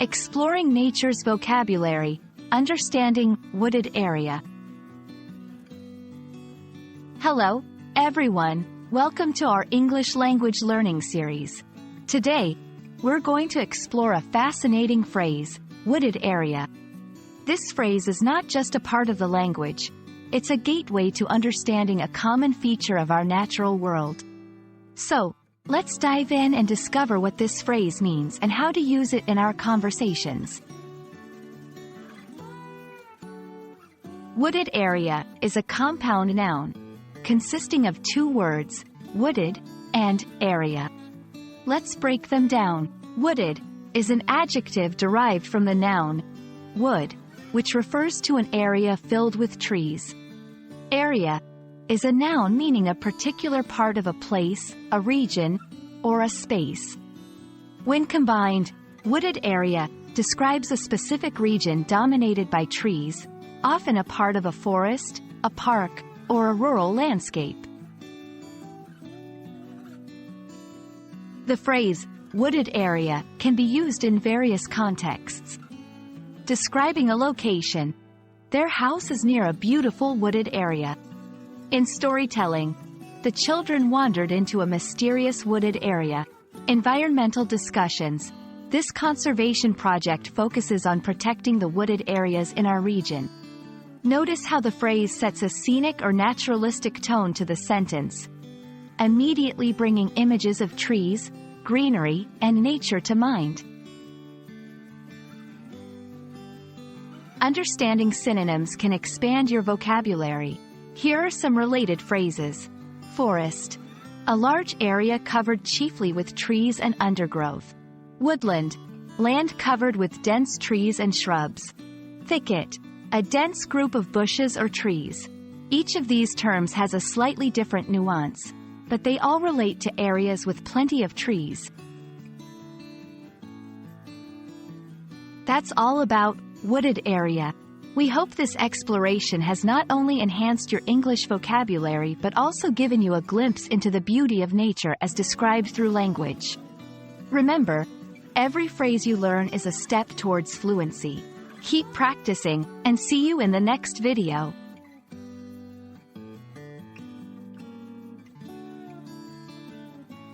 Exploring nature's vocabulary, understanding wooded area. Hello, everyone. Welcome to our English language learning series. Today, we're going to explore a fascinating phrase, wooded area. This phrase is not just a part of the language, it's a gateway to understanding a common feature of our natural world. So, let's dive in and discover what this phrase means and how to use it in our conversations. Wooded area is a compound noun, consisting of two words, wooded and area. Let's break them down. Wooded is an adjective derived from the noun wood, which refers to an area filled with trees. Area is a noun meaning a particular part of a place, a region, or a space. When combined, wooded area describes a specific region dominated by trees, often a part of a forest, a park, or a rural landscape. The phrase, wooded area, can be used in various contexts. Describing a location. Their house is near a beautiful wooded area. In storytelling, the children wandered into a mysterious wooded area. Environmental discussions. This conservation project focuses on protecting the wooded areas in our region. Notice how the phrase sets a scenic or naturalistic tone to the sentence, immediately bringing images of trees, greenery, and nature to mind. Understanding synonyms can expand your vocabulary. Here are some related phrases. Forest. A large area covered chiefly with trees and undergrowth. Woodland. Land covered with dense trees and shrubs. Thicket. A dense group of bushes or trees. Each of these terms has a slightly different nuance, but they all relate to areas with plenty of trees. That's all about wooded area. We hope this exploration has not only enhanced your English vocabulary but also given you a glimpse into the beauty of nature as described through language. Remember, every phrase you learn is a step towards fluency. Keep practicing, and see you in the next video.